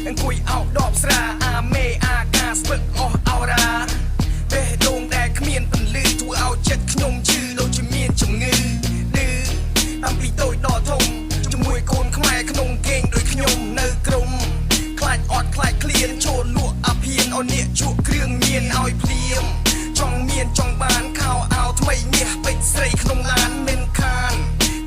អង្គុយអោដបស្រាអាមេអាកាស្ពឹកអស់អោរាបេះដូងដែលគ្មានពន្លឺធ្វើឲ្យចិត្តខ្ញុំឈឺដូចជាមានជំងឺឌឺតាំងពីតូចដល់ធំជាមួយកូនខ្មែរក្នុងកេងដូចខ្ញុំនៅក្រុមខ្លាចអត់ខ្លាចឃ្លានចូលលក់អាភៀនឲ្យអ្នកជក់គ្រឿងញៀនឲ្យភ្លៀមចង់មានចង់បានខោអាវថ្មីមាសពេជ្រស្រីក្នុងឡានមិនខាន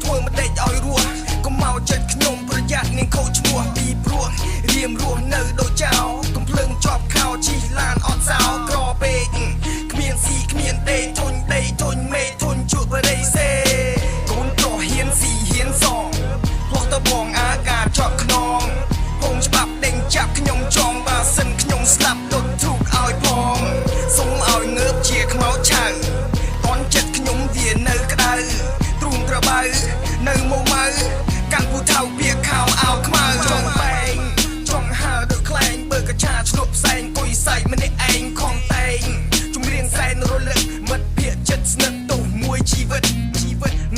ធ្វើមិនដេកឲ្យរស់កុំមកចិត្តខ្ញុំប្រយ័ត្ននាងខូចឈ្មោះពីព្រោះរៀមរស់នៅដូចចៅកំភ្លើងជាប់ខោជិះឡានអត់សោក្រពេកគ្មានស៊ីគ្មានដេកធុញដីធុញមេធុញជក់បរិសេកូនប្រុសហ៊ានស៊ីហ៊ានសងផ្លោះតបងអាការជាប់ខ្នងហងច្បាប់ដេញចាប់ខ្ញុំចងបើសិនខ្ញុំស្លាប់ដុតធូកឲ្យផងសុំឲ្យងើបជាខ្មោចឆៅតន់ចិត្តខ្ញុំវានៅក្តៅទ្រូងត្របៅនៅមកម៉ៅកាន់ពូថៅវាខោអាវខ្មៅចង់បែងចង់ហើដូចខ្លែងបើកឆាឆ្លប់ផ្សែងគុយសៃម្នាក់ឯងខំតែងជំរៀងសែនរលឹកមិត្តភក្តិចិត្តស្និទ្ធទោះមួយជីវិត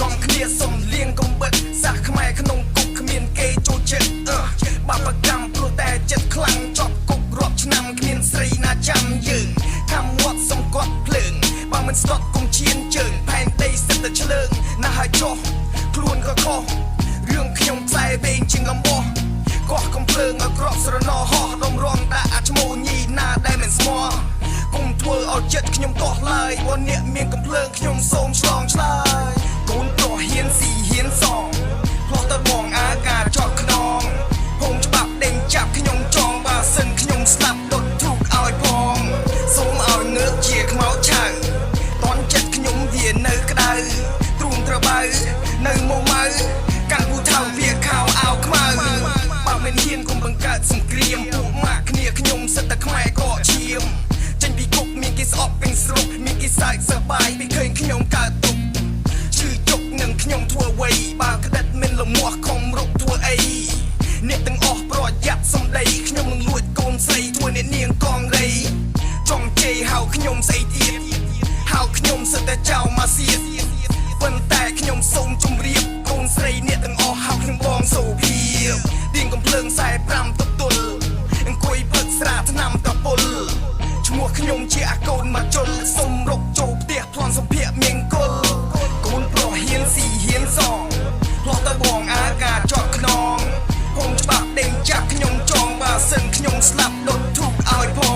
នាំគ្នាសំលៀងកំបិតសាសខ្មែរក្នុងគុកគ្មានគេចូលចិត្តបាបកម្មព្រោះតែចិត្តខ្លាំងជាប់គុករាប់ឆ្នាំគ្មានស្រីណាចាំយើងខំមាត់សំគាត់ភ្លើងបើមិនស្ទាត់គុំឈានជើងផែនដីសិតតែឆ្លើងណាស់ហើយចុះខ្លួនក៏ខុសរឿងខ្ញុំខ្សែវែងជាងអំបោះកោះកំភ្លើងឲ្យក្របស្រណោហោះដុំរងដាក់អាឈ្មោះញីណាដែលមិនស្មោះគុំធ្វើឲ្យចិត្តខ្ញុំតោះឡើយបើអ្នកមានកំភ្លើងខ្ញុំសូមឆ្លងឆ្លើយកូនប្រុសហ៊ានស៊ីហ៊ានសងផ្លោះតបងអាការជាប់ខ្នងហងច្បាប់ដេញចាប់ខ្ញុំចងបើសិនខ្ញុំស្លាប់ដុតធូកឲ្យផងសូមឲ្យងើបជាខ្មោចឆៅតន់ចិត្តខ្ញុំវានៅក្តៅទ្រូងត្របៅនៅមកម៉ៅកាន់ពូថៅវាខោអាវខ្មៅបើមិនហ៊ានកុំបង្កើតសង្គ្រាមពួកម៉ាក់គ្នាខ្ញុំសិតតែខ្មែរកកឈាមចេញពីគុកមានគេស្អប់ពេញស្រុកមានគេសើចសប្បាយពីឃើញខ្ញុំកើតទុកឈឺជុកនឹងខ្ញុំធ្វើអ្វីបើក្តិតមិនលមាស់ខំរុកធ្វើអីអ្នកទាំងអស់ប្រយ័ត្នសំដីខ្ញុំនឹងលួចកូនស្រីធ្វើអ្នកនាងកងរៃចង់ជេរហៅខ្ញុំស្អីទៀតហៅខ្ញុំសិតតែចៅម៉ាសៀតប៉ុន្តែខ្ញុំសូមជម្រាបកូនស្រីអ្នកទាំងអស់ហៅខ្ញុំបងសូភាឌៀងកំភ្លើង45ទទុលអង្គុយផឹកស្រាឆ្នាំតពុលឈ្មោះខ្ញុំជាអាកូនមកជុលសុំរុកចូលផ្ទះប្លន់សម្ភារមៀងគុលកូនប្រុសហ៊ានស៊ីហ៊ានសងផ្លោះតបងអាការជាប់ខ្នងហងច្បាប់ដេញចាប់ខ្ញុំចងបើសិនខ្ញុំស្លាប់ដុតធូកឲ្យផង